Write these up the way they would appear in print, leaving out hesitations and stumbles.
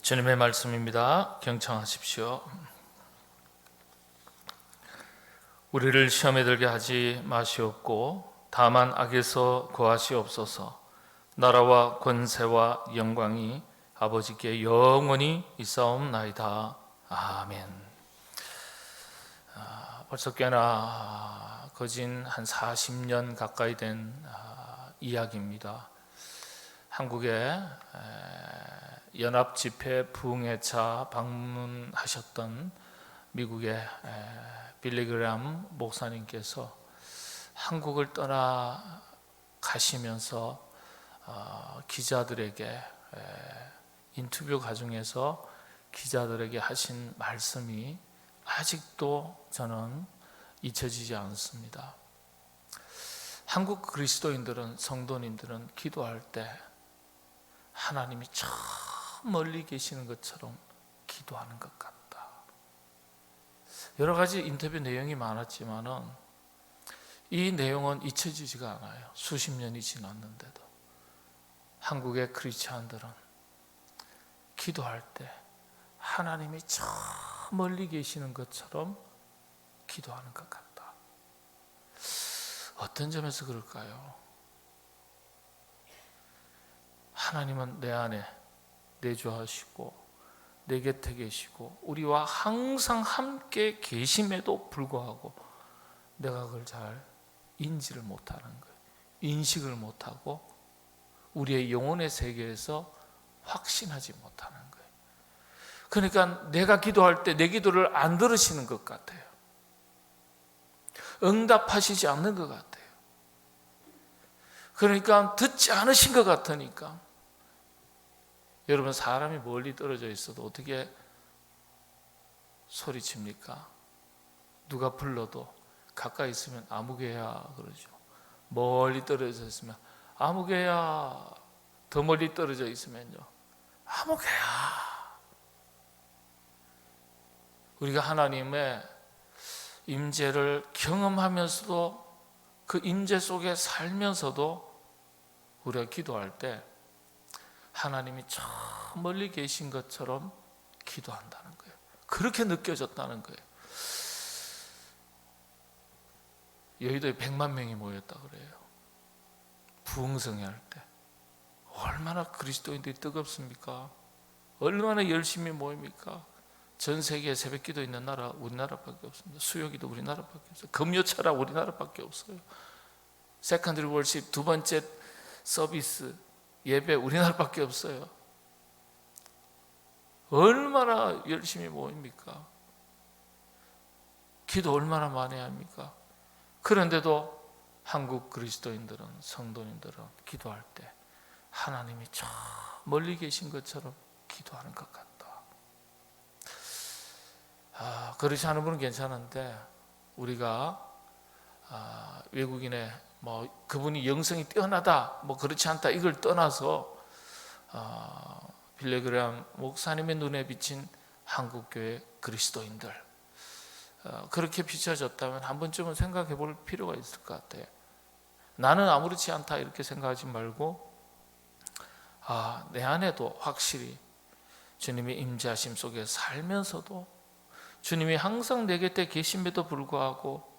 주님의 말씀입니다. 경청하십시오. 우리를 시험에 들게 하지 마시옵고 다만 악에서 구하시옵소서. 나라와 권세와 영광이 아버지께 영원히 있사옵나이다. 아멘. 벌써 꽤나 거진 한 40년 가까이 된 이야기입니다. 한국에 연합집회 부흥회차 방문하셨던 미국의 빌리그람 목사님께서 한국을 떠나 가시면서 기자들에게 인터뷰 과정에서 기자들에게 하신 말씀이 아직도 저는 잊혀지지 않습니다. 한국 그리스도인들은, 성도님들은 기도할 때 하나님이 저 멀리 계시는 것처럼 기도하는 것 같다. 여러 가지 인터뷰 내용이 많았지만은 이 내용은 잊혀지지가 않아요. 수십 년이 지났는데도 한국의 크리스찬들은 기도할 때 하나님이 저 멀리 계시는 것처럼 기도하는 것 같다. 어떤 점에서 그럴까요? 하나님은 내 안에 내주하시고 내 곁에 계시고 우리와 항상 함께 계심에도 불구하고 내가 그걸 잘 인지를 못하는 거예요. 인식을 못하고 우리의 영혼의 세계에서 확신하지 못하는 거예요. 그러니까 내가 기도할 때 내 기도를 안 들으시는 것 같아요. 응답하시지 않는 것 같아요. 그러니까 듣지 않으신 것 같으니까. 여러분, 사람이 멀리 떨어져 있어도 어떻게 소리칩니까? 누가 불러도 가까이 있으면 아무개야 그러죠. 멀리 떨어져 있으면 아무개야. 더 멀리 떨어져 있으면요, 아무개야. 우리가 하나님의 임재를 경험하면서도 그 임재 속에 살면서도 우리가 기도할 때 하나님이 저 멀리 계신 것처럼 기도한다는 거예요. 그렇게 느껴졌다는 거예요. 여의도에 100만 명이 모였다 그래요. 부흥성회 할 때 얼마나 그리스도인들이 뜨겁습니까? 얼마나 열심히 모입니까? 전 세계에 새벽기도 있는 나라 우리나라밖에 없습니다. 수요기도 우리나라밖에 없어요. 금요철학 우리나라밖에 없어요. 세컨드리 월십 두 번째 서비스 예배 우리나라밖에 없어요. 얼마나 열심히 모입니까? 기도 얼마나 많이 합니까? 그런데도 한국 그리스도인들은, 성도님들은 기도할 때 하나님이 저 멀리 계신 것처럼 기도하는 것 같다. 그렇지 않은 분은 괜찮은데 우리가 외국인의 그분이 영성이 뛰어나다, 그렇지 않다, 이걸 떠나서 빌리그람 목사님의 눈에 비친 한국교회 그리스도인들, 그렇게 비춰졌다면 한 번쯤은 생각해 볼 필요가 있을 것 같아요. 나는 아무렇지 않다 이렇게 생각하지 말고 내 안에도 확실히 주님의 임재하심 속에 살면서도 주님이 항상 내 곁에 계심에도 불구하고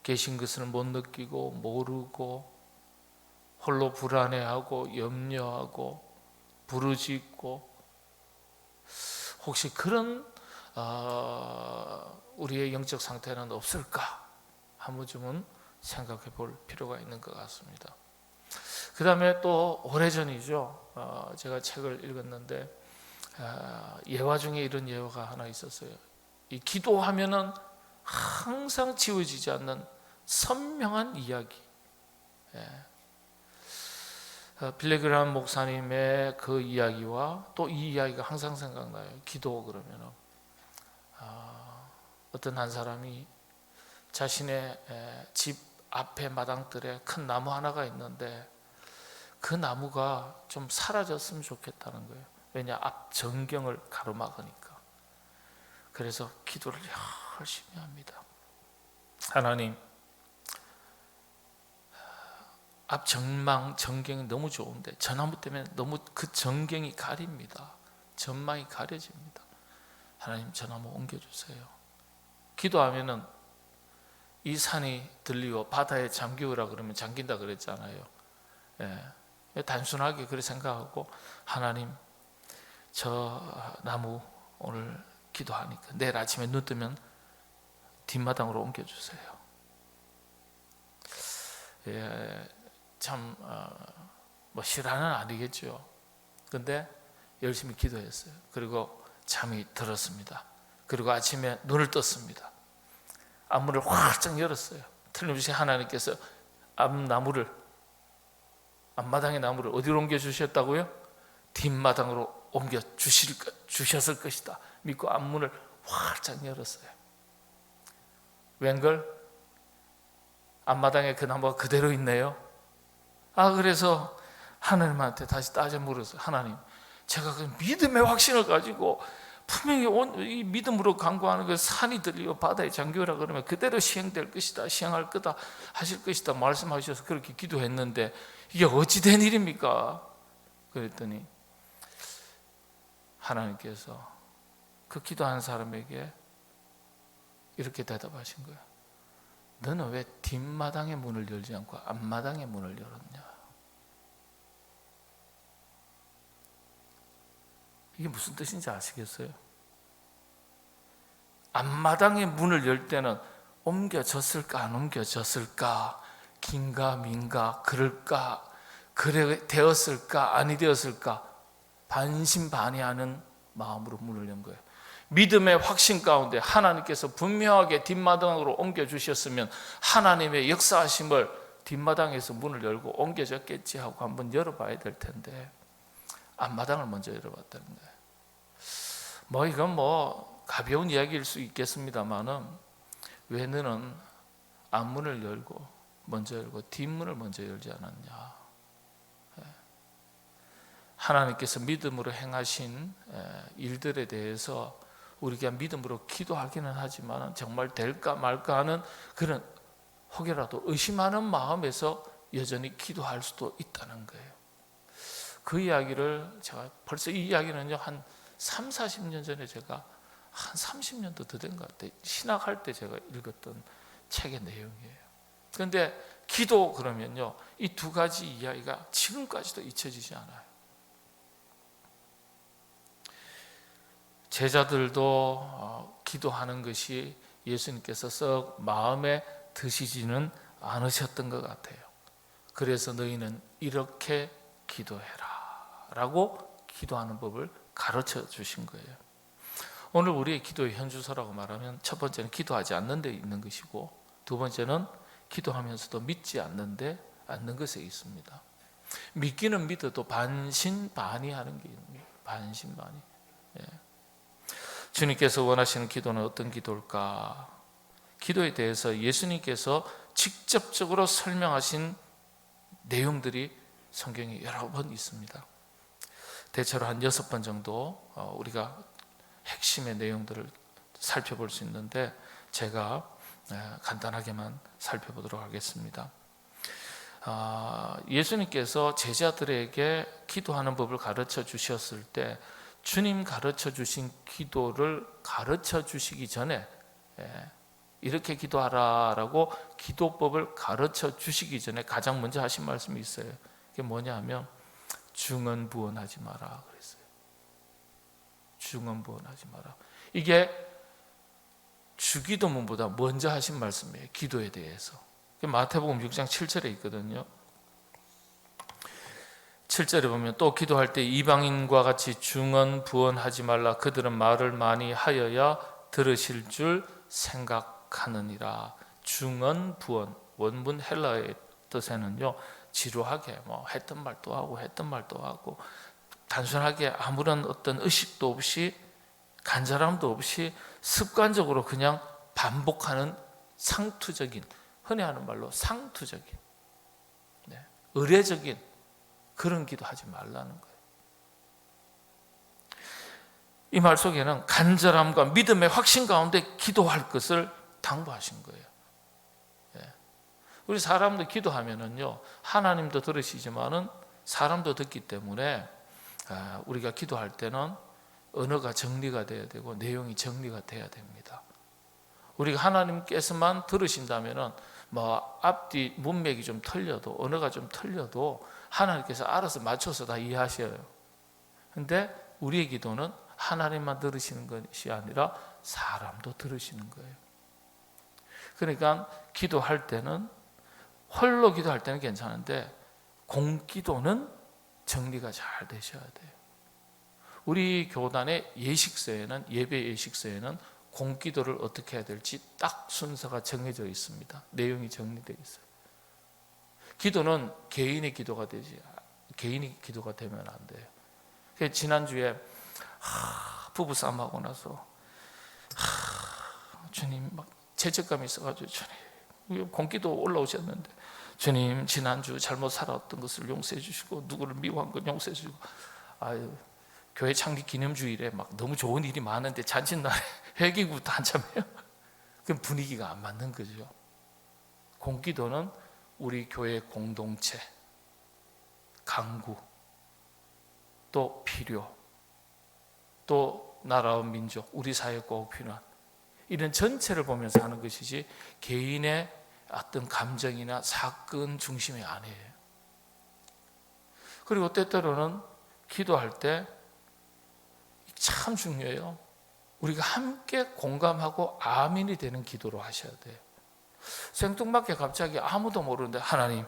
계신 것을 못 느끼고 모르고 홀로 불안해하고 염려하고 부르짖고, 혹시 그런 우리의 영적 상태는 없을까? 한 번쯤은 생각해 볼 필요가 있는 것 같습니다. 그 다음에 또 오래전이죠. 제가 책을 읽었는데 예화 중에 이런 예화가 하나 있었어요. 이 기도하면은 항상 지워지지 않는 선명한 이야기. 빌리그람 목사님의 그 이야기와 또 이 이야기가 항상 생각나요. 기도 그러면은 어떤 한 사람이 자신의 집 앞에 마당들에 큰 나무 하나가 있는데 그 나무가 좀 사라졌으면 좋겠다는 거예요. 왜냐, 앞 전경을 가로막으니까. 그래서 기도를 열심히 합니다. 하나님, 앞 전망 전경이 너무 좋은데 저 나무 때문에 너무 그 전경이 가립니다. 전망이 가려집니다. 하나님 저 나무 옮겨주세요. 기도하면은 이 산이 들리고 바다에 잠기우라 그러면 잠긴다 그랬잖아요. 단순하게 그렇게 생각하고 하나님 저 나무 오늘 기도하니까 내일 아침에 눈 뜨면 뒷마당으로 옮겨주세요. 참 실화는 아니겠죠. 근데 열심히 기도했어요. 그리고 잠이 들었습니다. 그리고 아침에 눈을 떴습니다. 앞문을 활짝 열었어요. 틀림없이 하나님께서 앞마당의 나무를 어디로 옮겨 주셨다고요? 뒷마당으로 옮겨 주셨을 것이다 믿고 앞문을 활짝 열었어요. 웬걸? 앞마당에 그 나무가 그대로 있네요. 그래서 하나님한테 다시 따져 물었어요. 하나님, 제가 그 믿음의 확신을 가지고 분명히 이 믿음으로 간구하는 그 산이 들리고 바다에 잠기우라 그러면 그대로 시행될 것이다, 시행할 거다, 하실 것이다 말씀하셔서 그렇게 기도했는데 이게 어찌 된 일입니까? 그랬더니 하나님께서 그 기도한 사람에게 이렇게 대답하신 거예요. 너는 왜 뒷마당의 문을 열지 않고 앞마당의 문을 열었냐? 이게 무슨 뜻인지 아시겠어요? 앞마당의 문을 열 때는 옮겨졌을까 안 옮겨졌을까, 긴가 민가, 그럴까, 그래 되었을까 아니 되었을까 반신반의하는 마음으로 문을 연 거예요. 믿음의 확신 가운데 하나님께서 분명하게 뒷마당으로 옮겨주셨으면 하나님의 역사하심을 뒷마당에서 문을 열고 옮겨졌겠지 하고 한번 열어봐야 될 텐데 앞마당을 먼저 열어봤다는 거예요. 이건 가벼운 이야기일 수 있겠습니다만은 왜 너는 앞문을 먼저 열고 뒷문을 먼저 열지 않았냐? 하나님께서 믿음으로 행하신 일들에 대해서 우리가 믿음으로 기도하기는 하지만 정말 될까 말까 하는 그런 혹여라도 의심하는 마음에서 여전히 기도할 수도 있다는 거예요. 그 이야기를 제가 벌써 이 이야기는요 한 3, 40년 전에 제가 한 30년도 더 된 것 같아요. 신학할 때 제가 읽었던 책의 내용이에요. 그런데 기도 그러면요 이 두 가지 이야기가 지금까지도 잊혀지지 않아요. 제자들도 기도하는 것이 예수님께서 썩 마음에 드시지는 않으셨던 것 같아요. 그래서 너희는 이렇게 기도해라 라고 기도하는 법을 가르쳐 주신 거예요. 오늘 우리의 기도의 현주소라고 말하면 첫 번째는 기도하지 않는 데 있는 것이고 두 번째는 기도하면서도 믿지 않는 것에 있습니다. 믿기는 믿어도 반신반의하는 게 있는 거예요. 반신반의. 주님께서 원하시는 기도는 어떤 기도일까? 기도에 대해서 예수님께서 직접적으로 설명하신 내용들이 성경에 여러 번 있습니다. 대체로 한 6번 정도 우리가 핵심의 내용들을 살펴볼 수 있는데 제가 간단하게만 살펴보도록 하겠습니다. 예수님께서 제자들에게 기도하는 법을 가르쳐 주셨을 때 주님 가르쳐 주신 기도를 가르쳐 주시기 전에 이렇게 기도하라라고 기도법을 가르쳐 주시기 전에 가장 먼저 하신 말씀이 있어요. 그게 뭐냐 하면 중언부언하지 마라 그랬어요. 중언부언하지 마라. 이게 주기도문보다 먼저 하신 말씀이에요. 기도에 대해서. 마태복음 6장 7절에 있거든요. 7절에 보면 또 기도할 때 이방인과 같이 중언부언하지 말라. 그들은 말을 많이 하여야 들으실 줄 생각하느니라. 중언부언 원문 헬라의 뜻에는요 지루하게 했던 말도 하고 단순하게 아무런 어떤 의식도 없이 간절함도 없이 습관적으로 그냥 반복하는 상투적인, 흔히 하는 말로 상투적인, 의례적인 그런 기도하지 말라는 거예요. 이 말 속에는 간절함과 믿음의 확신 가운데 기도할 것을 당부하신 거예요. 우리 사람도 기도하면은요 하나님도 들으시지만은 사람도 듣기 때문에 우리가 기도할 때는 언어가 정리가 돼야 되고 내용이 정리가 돼야 됩니다. 우리가 하나님께서만 들으신다면은 뭐 앞뒤 문맥이 좀 틀려도 언어가 좀 틀려도 하나님께서 알아서 맞춰서 다 이해하셔요. 근데 우리의 기도는 하나님만 들으시는 것이 아니라 사람도 들으시는 거예요. 그러니까 기도할 때는 홀로 기도할 때는 괜찮은데 공기도는 정리가 잘 되셔야 돼요. 우리 교단의 예식서에는 예배 예식서에는 공기도를 어떻게 해야 될지 딱 순서가 정해져 있습니다. 내용이 정리되어 있어요. 기도는 개인의 기도가 되지 개인의 기도가 되면 안 돼요. 지난주에 부부싸움하고 나서 주님 막 죄책감이 있어가지고 주님 공기도 올라오셨는데 주님 지난주 잘못 살았던 것을 용서해 주시고 누구를 미워한 것 용서해 주시고 아유 교회 창립 기념주일에 막 너무 좋은 일이 많은데 잔칫날에 회개부터 한참 해요. 그럼 분위기가 안 맞는 거죠. 공기도는 우리 교회 공동체, 강구, 또 필요, 또 나라와 민족, 우리 사회에 꼭 필요한 이런 전체를 보면서 하는 것이지 개인의 어떤 감정이나 사건 중심이 아니에요. 그리고 때때로는 기도할 때 참 중요해요. 우리가 함께 공감하고 아멘이 되는 기도로 하셔야 돼요. 생뚱맞게 갑자기 아무도 모르는데 하나님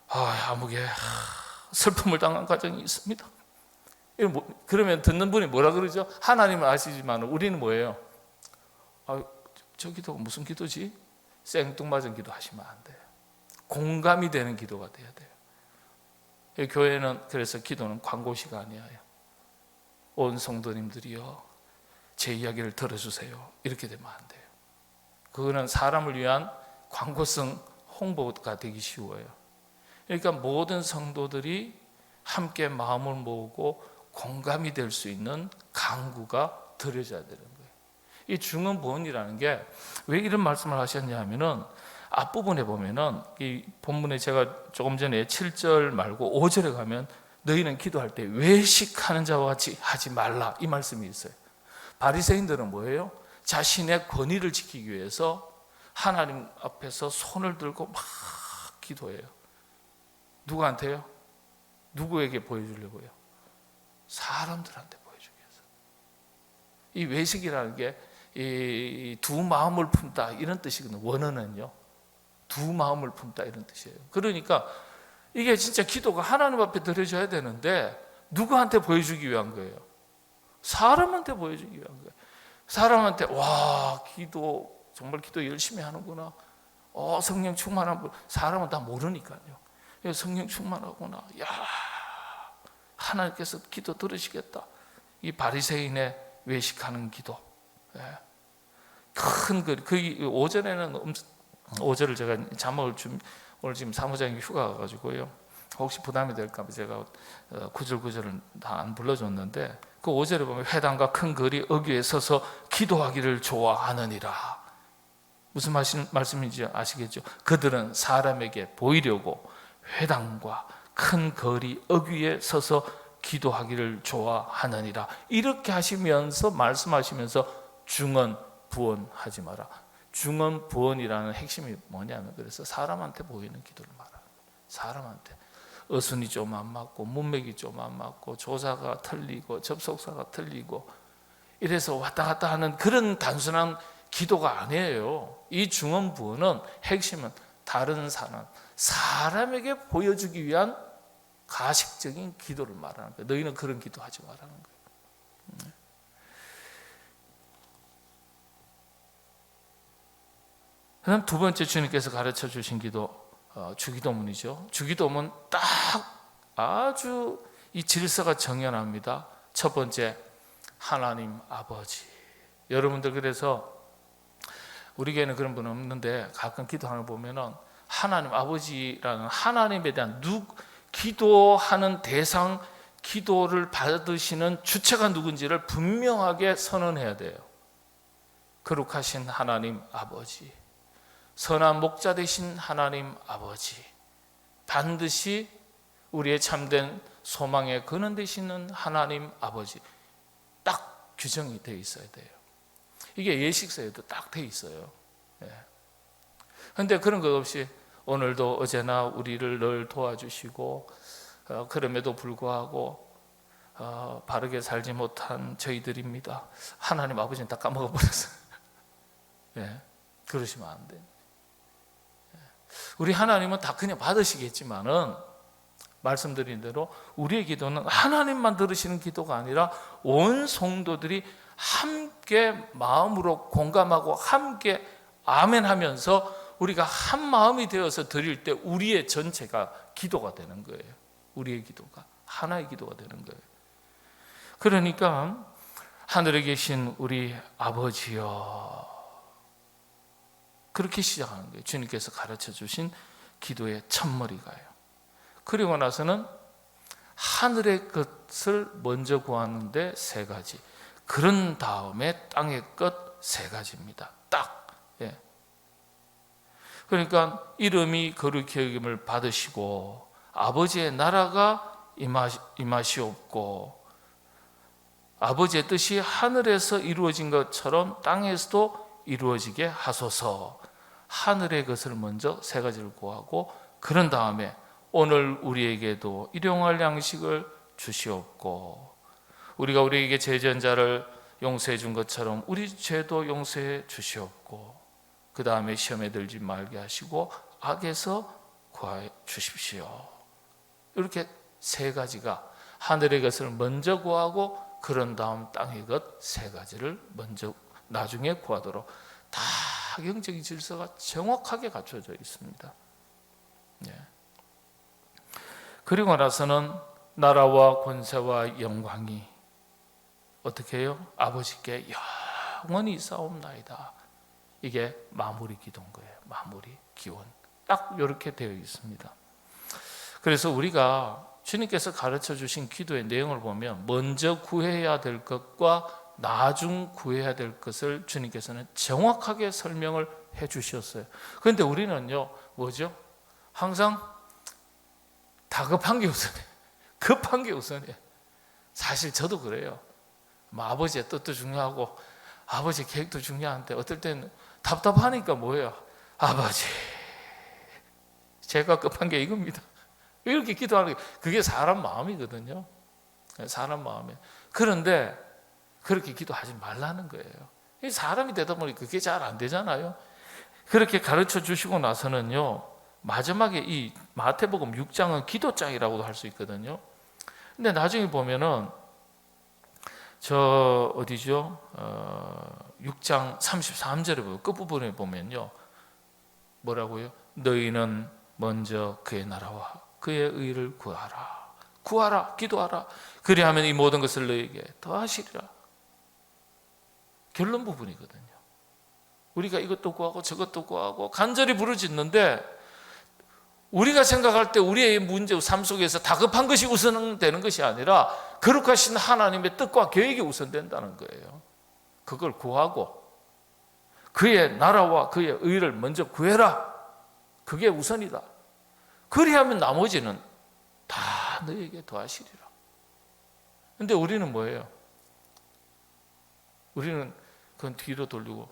아무개 슬픔을 당한 가정이 있습니다. 그러면 듣는 분이 뭐라 그러죠? 하나님은 아시지만 우리는 뭐예요? 저 기도가 무슨 기도지? 생뚱맞은 기도 하시면 안 돼요. 공감이 되는 기도가 돼야 돼요. 교회는 그래서 기도는 광고 시간이에요. 온 성도님들이여 제 이야기를 들어주세요. 이렇게 되면 안 돼요. 그거는 사람을 위한 광고성 홍보가 되기 쉬워요. 그러니까 모든 성도들이 함께 마음을 모으고 공감이 될 수 있는 강구가 드려져야 되는 거예요. 이 중언부언이라는 게 왜 이런 말씀을 하셨냐 하면은 앞부분에 보면은 이 본문에 제가 조금 전에 7절 말고 5절에 가면 너희는 기도할 때 외식하는 자와 같이 하지 말라 이 말씀이 있어요. 바리새인들은 뭐예요? 자신의 권위를 지키기 위해서 하나님 앞에서 손을 들고 막 기도해요. 누구한테요? 누구에게 보여주려고요? 사람들한테 보여주기 위해서. 이 외식이라는 게 이 두 마음을 품다 이런 뜻이거든요. 원어는요. 두 마음을 품다 이런 뜻이에요. 그러니까 이게 진짜 기도가 하나님 앞에 드려져야 되는데 누구한테 보여주기 위한 거예요? 사람한테 보여주기 위한 거예요. 사람한테 와 기도 정말 기도 열심히 하는구나. 성령 충만한 분. 사람은 다 모르니까요. 성령 충만하구나. 야 하나님께서 기도 들으시겠다. 이 바리새인의 외식하는 기도. 큰 그 5절에는 5절을 제가 자막을 오늘 지금 사무장이 휴가 가가지고요. 혹시 부담이 될까 봐 제가 9절을 다 안 불러줬는데 그 5절에 보면 회당과 큰 거리 어귀에 서서 기도하기를 좋아하느니라. 무슨 말씀인지 아시겠죠? 그들은 사람에게 보이려고 회당과 큰 거리 어귀에 서서 기도하기를 좋아하느니라. 이렇게 하시면서 말씀하시면서 중언부언하지 마라. 중언부언이라는 핵심이 뭐냐면 그래서 사람한테 보이는 기도를 말하는 거예요. 사람한테 어순이 좀 안 맞고 문맥이 좀 안 맞고 조사가 틀리고 접속사가 틀리고 이래서 왔다 갔다 하는 그런 단순한 기도가 아니에요. 이 중언부언은 핵심은 다른 사람에게 보여주기 위한 가식적인 기도를 말하는 거예요. 너희는 그런 기도하지 말라는 거예요. 그다음 두 번째 주님께서 가르쳐 주신 기도 주기도문이죠. 주기도문 딱 아주 이 질서가 정연합니다. 첫 번째 하나님 아버지. 여러분들 그래서 우리 교회는 그런 분 없는데 가끔 기도하는 거 보면은 하나님 아버지라는 하나님에 대한 기도하는 대상, 기도를 받으시는 주체가 누군지를 분명하게 선언해야 돼요. 거룩하신 하나님 아버지, 선한 목자 되신 하나님 아버지, 반드시 우리의 참된 소망의 근원 되시는 하나님 아버지, 딱 규정이 되어 있어야 돼요. 이게 예식서에도 딱 되어 있어요. 그런데 그런 것 없이 오늘도 어제나 우리를 늘 도와주시고 그럼에도 불구하고 바르게 살지 못한 저희들입니다. 하나님 아버지는 다 까먹어버렸어요. 그러시면 안 돼요. 우리 하나님은 다 그냥 받으시겠지만은 말씀드린 대로 우리의 기도는 하나님만 들으시는 기도가 아니라 온 성도들이 함께 마음으로 공감하고 함께 아멘하면서 우리가 한 마음이 되어서 드릴 때 우리의 전체가 기도가 되는 거예요. 우리의 기도가 하나의 기도가 되는 거예요. 그러니까 하늘에 계신 우리 아버지여, 그렇게 시작하는 거예요. 주님께서 가르쳐 주신 기도의 첫머리가요. 그리고 나서는 하늘의 것을 먼저 구하는데 세 가지, 그런 다음에 땅의 것 세 가지입니다. 딱. 그러니까 이름이 거룩히 여김을 받으시고 아버지의 나라가 임하시옵고 아버지의 뜻이 하늘에서 이루어진 것처럼 땅에서도 이루어지게 하소서. 하늘의 것을 먼저 세 가지를 구하고 그런 다음에 오늘 우리에게도 일용할 양식을 주시옵고 우리가 우리에게 죄 지은 자를 용서해 준 것처럼 우리 죄도 용서해 주시옵고 그 다음에 시험에 들지 말게 하시고 악에서 구하여 주십시오. 이렇게 세 가지가 하늘의 것을 먼저 구하고 그런 다음 땅의 것 세 가지를 먼저 나중에 구하도록 다 영적인 질서가 정확하게 갖춰져 있습니다. 그리고 나서는 나라와 권세와 영광이 어떻게 해요? 아버지께 영원히 있사옵나이다. 이게 마무리 기도인 거예요. 마무리 기원. 딱 이렇게 되어 있습니다. 그래서 우리가 주님께서 가르쳐 주신 기도의 내용을 보면 먼저 구해야 될 것과 나중 구해야 될 것을 주님께서는 정확하게 설명을 해 주셨어요. 그런데 우리는요, 뭐죠? 항상 다급한 게 우선이에요. 급한 게 우선이에요. 사실 저도 그래요. 아버지의 뜻도 중요하고 아버지 계획도 중요한데 어떨 때는 답답하니까 뭐예요? 아버지, 제가 급한 게 이겁니다. 이렇게 기도하는 게 그게 사람 마음이거든요. 사람 마음에. 그런데 그렇게 기도하지 말라는 거예요. 사람이 되다 보니 그게 잘 안 되잖아요. 그렇게 가르쳐 주시고 나서는요, 마지막에 이 마태복음 6장은 기도장이라고도 할 수 있거든요. 근데 나중에 보면은 저 어디죠? 6장 33절에 보면 끝부분에 보면요, 뭐라고요? 너희는 먼저 그의 나라와 그의 의를 구하라, 기도하라. 그리하면 이 모든 것을 너희에게 더하시리라. 결론 부분이거든요. 우리가 이것도 구하고 저것도 구하고 간절히 부르짖는데 우리가 생각할 때 우리의 문제, 삶 속에서 다급한 것이 우선되는 것이 아니라 거룩하신 하나님의 뜻과 계획이 우선된다는 거예요. 그걸 구하고 그의 나라와 그의 의를 먼저 구해라. 그게 우선이다. 그리하면 나머지는 다 너에게 더하시리라. 근데 우리는 뭐예요? 우리는 그건 뒤로 돌리고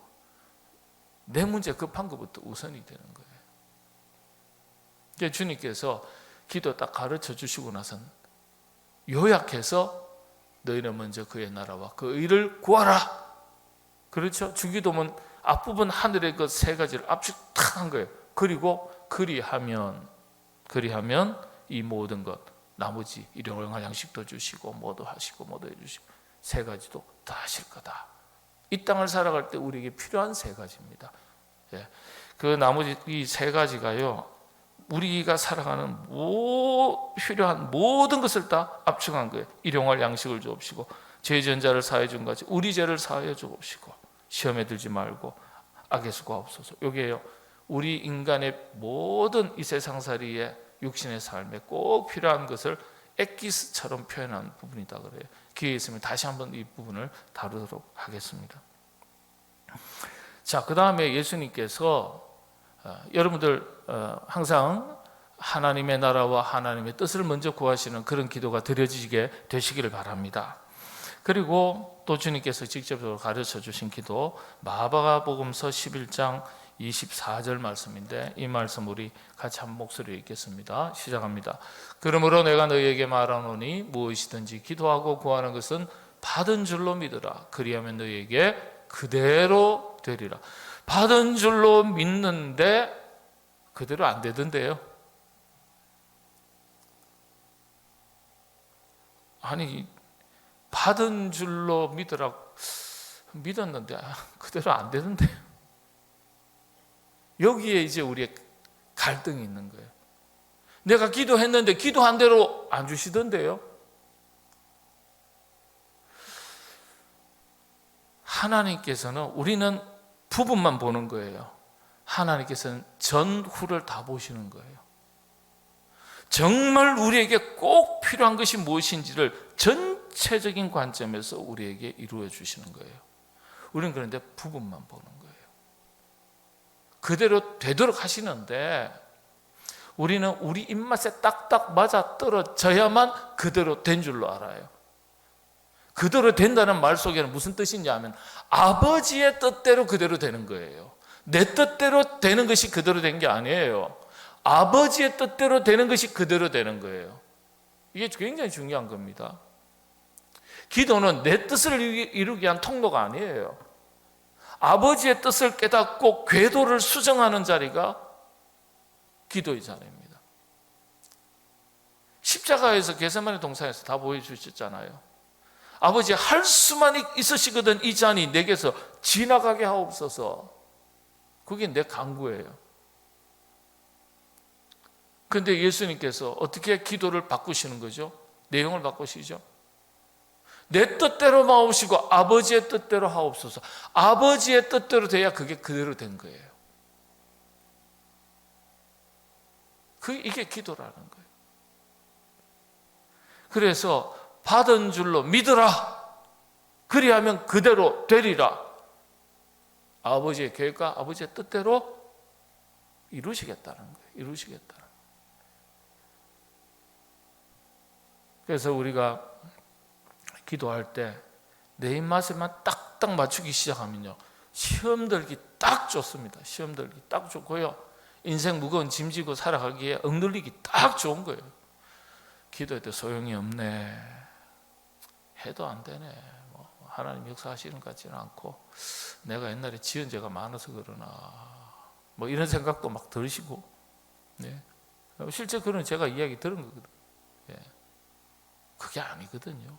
내 문제 급한 것부터 우선이 되는 거예요. 이제 주님께서 기도 딱 가르쳐 주시고 나선 요약해서 너희는 먼저 그의 나라와 그 의를 구하라. 그렇죠? 주기도문 앞부분 하늘의 그 세 가지를 압축 탁 한 거예요. 그리고 그리하면 이 모든 것 나머지 일용할 양식도 주시고 뭐도 하시고 뭐도 해주시고 세 가지도 다 하실 거다. 이 땅을 살아갈 때 우리에게 필요한 세 가지입니다. 그 나머지 이 세 가지가요, 우리가 살아가는 필요한 모든 것을 다 압축한 거예요. 일용할 양식을 주옵시고 죄 지은 자를 사하여 준 같이 우리 죄를 사하여 주옵시고 시험에 들지 말고 악에서 구하옵소서. 여기에요, 우리 인간의 모든 이 세상살이의 육신의 삶에 꼭 필요한 것을 엑기스처럼 표현한 부분이다 그래요. 기회 있으면 다시 한번 이 부분을 다루도록 하겠습니다. 자, 그 다음에 예수님께서 여러분들 항상 하나님의 나라와 하나님의 뜻을 먼저 구하시는 그런 기도가 드려지게 되시기를 바랍니다. 그리고 또 주님께서 직접적으로 가르쳐 주신 기도, 마가복음서 11장 24절 말씀인데, 이 말씀 우리 같이 한 목소리로 읽겠습니다. 시작합니다. 그러므로 내가 너희에게 말하노니 무엇이든지 기도하고 구하는 것은 받은 줄로 믿으라. 그리하면 너희에게 그대로 되리라. 받은 줄로 믿는데 그대로 안 되던데요. 아니, 받은 줄로 믿었는데 그대로 안 되던데. 여기에 이제 우리의 갈등이 있는 거예요. 내가 기도했는데 기도한 대로 안 주시던데요. 하나님께서는, 우리는 부분만 보는 거예요. 하나님께서는 전후를 다 보시는 거예요. 정말 우리에게 꼭 필요한 것이 무엇인지를 전체적인 관점에서 우리에게 이루어 주시는 거예요. 우리는 그런데 부분만 보는 거예요. 그대로 되도록 하시는데, 우리는 우리 입맛에 딱딱 맞아 떨어져야만 그대로 된 줄로 알아요. 그대로 된다는 말 속에는 무슨 뜻이냐 하면, 아버지의 뜻대로 그대로 되는 거예요. 내 뜻대로 되는 것이 그대로 된 게 아니에요. 아버지의 뜻대로 되는 것이 그대로 되는 거예요. 이게 굉장히 중요한 겁니다. 기도는 내 뜻을 이루기 위한 통로가 아니에요. 아버지의 뜻을 깨닫고 궤도를 수정하는 자리가 기도의 자리입니다. 십자가에서 겟세마네 동산에서 다 보여주셨잖아요. 아버지, 할 수만 있으시거든 이 잔이 내게서 지나가게 하옵소서. 그게 내 간구예요. 그런데 예수님께서 어떻게 기도를 바꾸시는 거죠? 내용을 바꾸시죠. 내 뜻대로 마옵시고 아버지의 뜻대로 하옵소서. 아버지의 뜻대로 돼야 그게 그대로 된 거예요. 이게 기도라는 거예요. 그래서 받은 줄로 믿으라. 그리하면 그대로 되리라. 아버지의 계획과 아버지의 뜻대로 이루시겠다는 거예요. 이루시겠다는 거예요. 그래서 우리가 기도할 때 내 입맛에만 딱딱 맞추기 시작하면요, 시험 들기 딱 좋습니다. 시험 들기 딱 좋고요, 인생 무거운 짐 지고 살아가기에 억눌리기 딱 좋은 거예요. 기도해도 소용이 없네, 해도 안 되네, 하나님 역사하시는 것 같지는 않고, 내가 옛날에 지은 죄가 많아서 그러나, 이런 생각도 막 들으시고, 네. 실제 그런 제가 이야기 들은 거거든요. 예. 그게 아니거든요.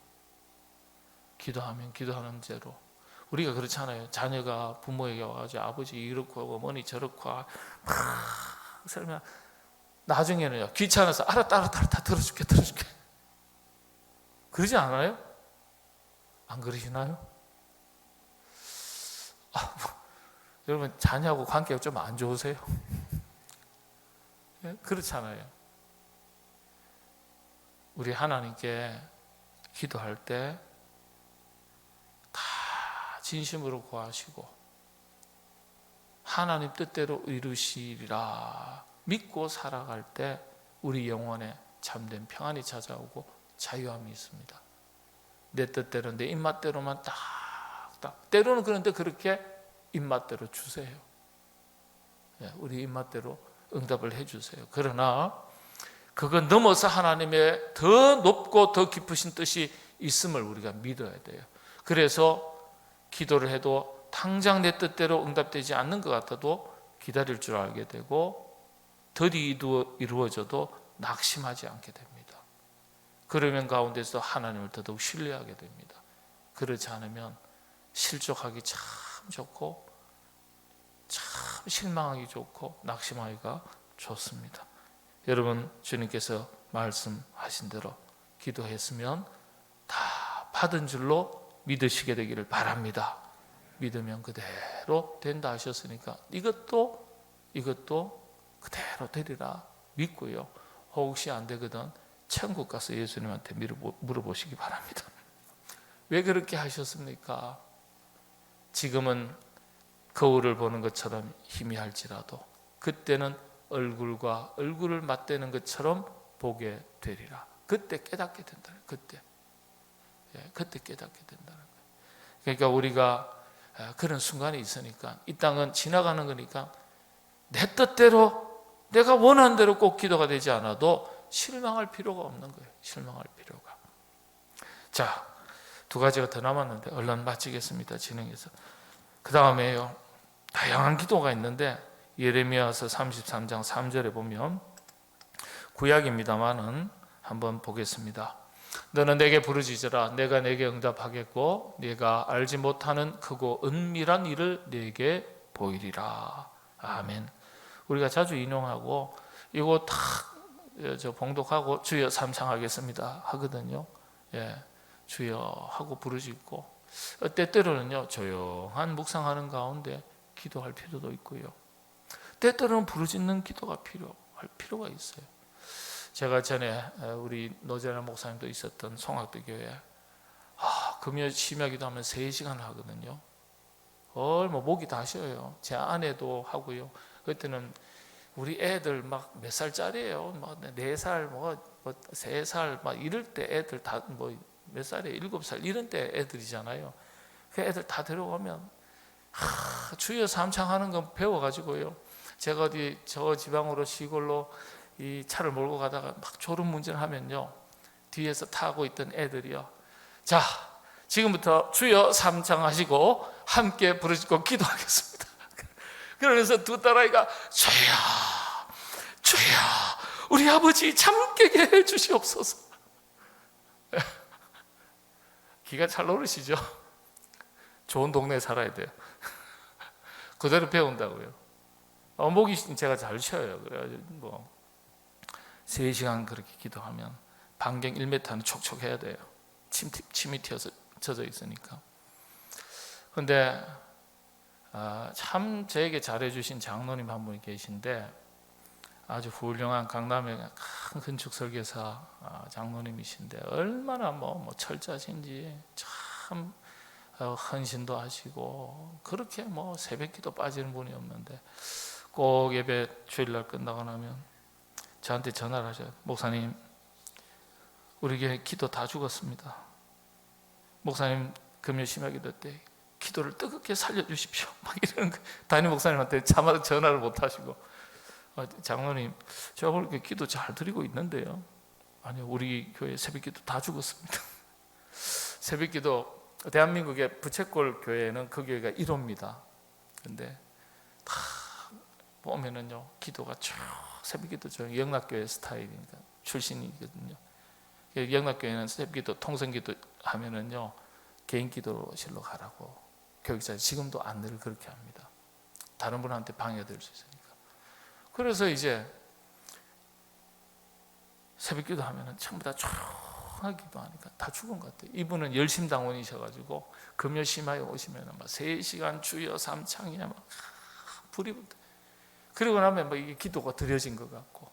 기도하면 기도하는 대로. 우리가 그렇잖아요. 자녀가 부모에게 와가지고 아버지 이렇고 하고 어머니 저렇고 막 설명, 나중에는요, 귀찮아서 알았다 다 들어줄게. 그러지 않아요? 안 그러시나요? 여러분, 자녀하고 관계가 좀 안 좋으세요? 예? 그렇잖아요. 우리 하나님께 기도할 때 다 진심으로 구하시고 하나님 뜻대로 이루시리라 믿고 살아갈 때 우리 영혼에 참된 평안이 찾아오고 자유함이 있습니다. 내 뜻대로 내 입맛대로만 딱 때로는 그런데 그렇게 입맛대로 주세요. 우리 입맛대로 응답을 해주세요. 그러나 그건 넘어서 하나님의 더 높고 더 깊으신 뜻이 있음을 우리가 믿어야 돼요. 그래서 기도를 해도 당장 내 뜻대로 응답되지 않는 것 같아도 기다릴 줄 알게 되고, 더디 이루어져도 낙심하지 않게 됩니다. 그러면 가운데서 하나님을 더더욱 신뢰하게 됩니다. 그렇지 않으면 실족하기 참 좋고 참 실망하기 좋고 낙심하기가 좋습니다. 여러분, 주님께서 말씀하신 대로 기도했으면 다 받은 줄로 믿으시게 되기를 바랍니다. 믿으면 그대로 된다 하셨으니까 이것도 그대로 되리라 믿고요, 혹시 안 되거든 천국 가서 예수님한테 물어보시기 바랍니다. 왜 그렇게 하셨습니까? 지금은 거울을 보는 것처럼 희미할지라도 그때는 얼굴과 얼굴을 맞대는 것처럼 보게 되리라. 그때 깨닫게 된다. 그때 깨닫게 된다는 거예요. 그러니까 우리가 그런 순간이 있으니까, 이 땅은 지나가는 거니까 내 뜻대로 내가 원하는 대로 꼭 기도가 되지 않아도 실망할 필요가 없는 거예요. 실망할 필요가. 자, 두 가지가 더 남았는데 얼른 마치겠습니다. 진행해서. 그 다음에요, 다양한 기도가 있는데 예레미야서 33장 3절에 보면, 구약입니다마는 한번 보겠습니다. 너는 내게 부르짖으라. 내가 내게 응답하겠고 내가 알지 못하는 크고 은밀한 일을 내게 보이리라. 아멘. 우리가 자주 인용하고 이거 다 봉독하고 주여 삼창하겠습니다 하거든요. 예, 주여 하고 부르짖고, 때때로는요 조용한 묵상하는 가운데 기도할 필요도 있고요, 때때로는 부르짖는 기도가 필요할 필요가 있어요. 제가 전에 우리 노재나 목사님도 있었던 송악도 교회, 금요 심야기도 하면 3시간 하거든요. 얼마 목이 다 쉬어요. 제 아내도 하고요. 그때는 우리 애들 막 몇 살짜리예요. 막 4살, 뭐 3살 막 이럴 때 애들 다 뭐 몇 살이에요? 7살 이런 때 애들이잖아요. 그 애들 다 데려오면 주여 삼창하는 건 배워가지고요. 제가 어디 저 지방으로 시골로 이 차를 몰고 가다가 막 졸음운전하면요, 뒤에서 타고 있던 애들이요, 자 지금부터 주여 삼창하시고 함께 부르짖고 기도하겠습니다. 그러면서 두 딸아이가 주여 주여 우리 아버지 잠 깨게 해주시옵소서. 기가 잘 노르시죠? 좋은 동네에 살아야 돼요. 그대로 배운다고요. 목이 제가 잘 쉬어요. 그래가지고 뭐 3시간 그렇게 기도하면 반경 1m는 촉촉해야 돼요. 침이 튀어서 젖어 있으니까. 그런데 참 저에게 잘해주신 장로님 한 분이 계신데, 아주 훌륭한 강남의 큰 건축 설계사 장로님이신데, 얼마나 뭐 철자신지 참 헌신도 하시고, 그렇게 뭐 새벽기도 빠지는 분이 없는데, 꼭 예배 주일날 끝나고 나면 저한테 전화를 하셔요. 목사님, 우리 교회 기도 다 죽었습니다. 목사님 금요 심야기도 때 기도를 뜨겁게 살려주십시오. 막 이런 거. 담임 목사님한테 차마다 전화를 못 하시고, 장로님 제가 그렇게 기도 잘 드리고 있는데요. 아니요, 우리 교회 새벽기도 다 죽었습니다. 새벽기도 대한민국의 부채꼴 교회는 그 교회가 1호입니다. 근데 다 보면은요, 기도가 쭉 새벽기도 저 영락교회 스타일이니까 출신이거든요. 영락교회는 새벽기도 통성기도 하면은요 개인기도실로 가라고 교육자 지금도 안내를 그렇게 합니다. 다른 분한테 방해될 수 있으니까. 그래서 이제 새벽기도 하면은 전부 다 조용하게 기도하니까 다 죽은 것 같아요. 이분은 열심당원이셔가지고 금요 심야에 오시면은 막 3시간 주여 삼창이야 막 불이 붙어. 그리고 나면 뭐 이게 기도가 드려진 것 같고,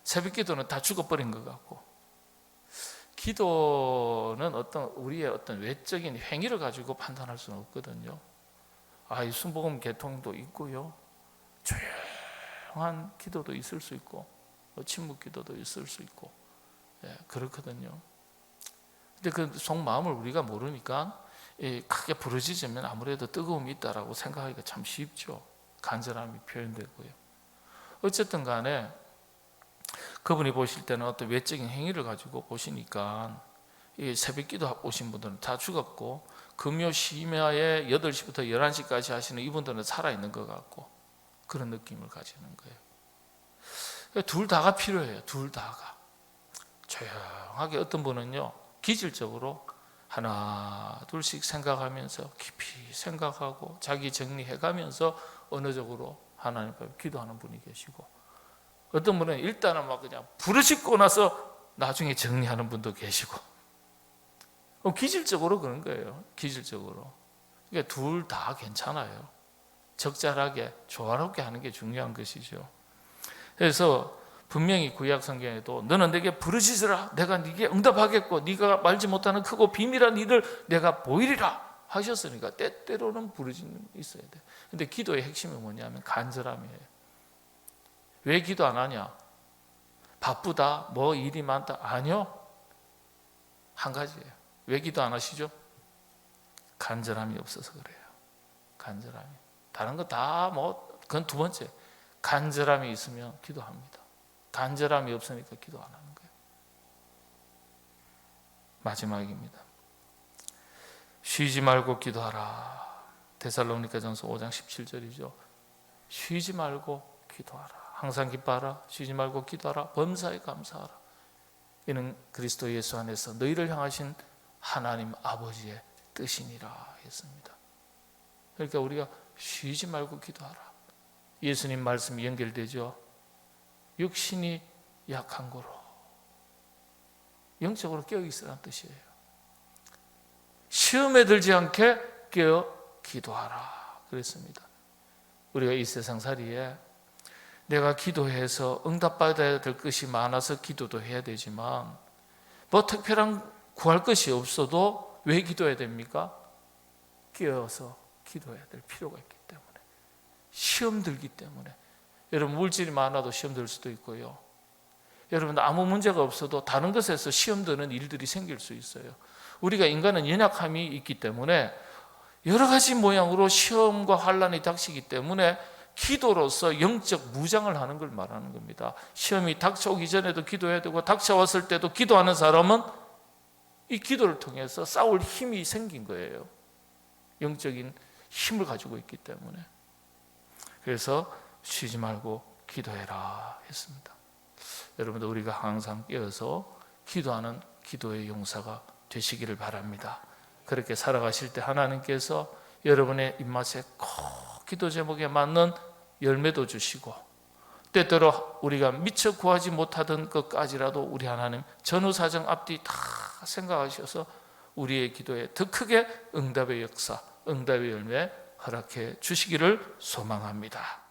새벽기도는 다 죽어버린 것 같고, 기도는 우리의 어떤 외적인 행위를 가지고 판단할 수는 없거든요. 이 순복음 계통도 있고요, 조용한 기도도 있을 수 있고, 침묵 기도도 있을 수 있고, 그렇거든요. 근데 그 속마음을 우리가 모르니까 크게 부르짖으면 아무래도 뜨거움이 있다라고 생각하기가 참 쉽죠. 간절함이 표현되고요. 어쨌든 간에 그분이 보실 때는 어떤 외적인 행위를 가지고 보시니까, 이 새벽기도 오신 분들은 다 죽었고, 금요 심야에 8시부터 11시까지 하시는 이분들은 살아있는 것 같고, 그런 느낌을 가지는 거예요. 둘 다가 필요해요. 둘 다가 조용하게, 어떤 분은요 기질적으로 하나 둘씩 생각하면서 깊이 생각하고 자기 정리해가면서 언어적으로 하나님 앞에 기도하는 분이 계시고, 어떤 분은 일단은 막 그냥 부르짖고 나서 나중에 정리하는 분도 계시고, 기질적으로 그런 거예요. 기질적으로. 그러니까 둘 다 괜찮아요. 적절하게 조화롭게 하는 게 중요한 것이죠. 그래서 분명히 구약 성경에도 너는 내게 부르짖으라 내가 네게 응답하겠고 네가 말지 못하는 크고 비밀한 일을 내가 보이리라 하셨으니까 때때로는 부르짖는 있어야 돼. 근데 기도의 핵심이 뭐냐면 간절함이에요. 왜 기도 안 하냐? 바쁘다, 뭐 일이 많다. 아니요, 한 가지예요. 왜 기도 안 하시죠? 간절함이 없어서 그래요. 간절함이. 다른 거 다 그건 두 번째. 간절함이 있으면 기도합니다. 간절함이 없으니까 기도 안 하는 거예요. 마지막입니다. 쉬지 말고 기도하라. 데살로니가전서 5장 17절이죠. 쉬지 말고 기도하라. 항상 기뻐하라. 쉬지 말고 기도하라. 범사에 감사하라. 이는 그리스도 예수 안에서 너희를 향하신 하나님 아버지의 뜻이니라 했습니다. 그러니까 우리가 쉬지 말고 기도하라. 예수님 말씀이 연결되죠. 육신이 약한 거로 영적으로 깨어 있으라는 뜻이에요. 시험에 들지 않게 깨어 기도하라 그랬습니다. 우리가 이 세상살이에 내가 기도해서 응답받아야 될 것이 많아서 기도도 해야 되지만 특별한 구할 것이 없어도 왜 기도해야 됩니까? 깨어서 기도해야 될 필요가 있기 때문에. 시험 들기 때문에. 여러분 물질이 많아도 시험 들 수도 있고요. 여러분 아무 문제가 없어도 다른 것에서 시험 드는 일들이 생길 수 있어요. 우리가 인간은 연약함이 있기 때문에 여러 가지 모양으로 시험과 환난이 닥치기 때문에 기도로서 영적 무장을 하는 걸 말하는 겁니다. 시험이 닥쳐오기 전에도 기도해야 되고 닥쳐왔을 때도 기도하는 사람은 이 기도를 통해서 싸울 힘이 생긴 거예요. 영적인 힘을 가지고 있기 때문에. 그래서 쉬지 말고 기도해라 했습니다. 여러분들 우리가 항상 깨어서 기도하는 기도의 용사가 되시기를 바랍니다. 그렇게 살아가실 때 하나님께서 여러분의 입맛에 꼭 기도 제목에 맞는 열매도 주시고 때때로 우리가 미처 구하지 못하던 것까지라도 우리 하나님 전후사정 앞뒤 다 생각하셔서 우리의 기도에 더 크게 응답의 역사, 응답의 열매 허락해 주시기를 소망합니다.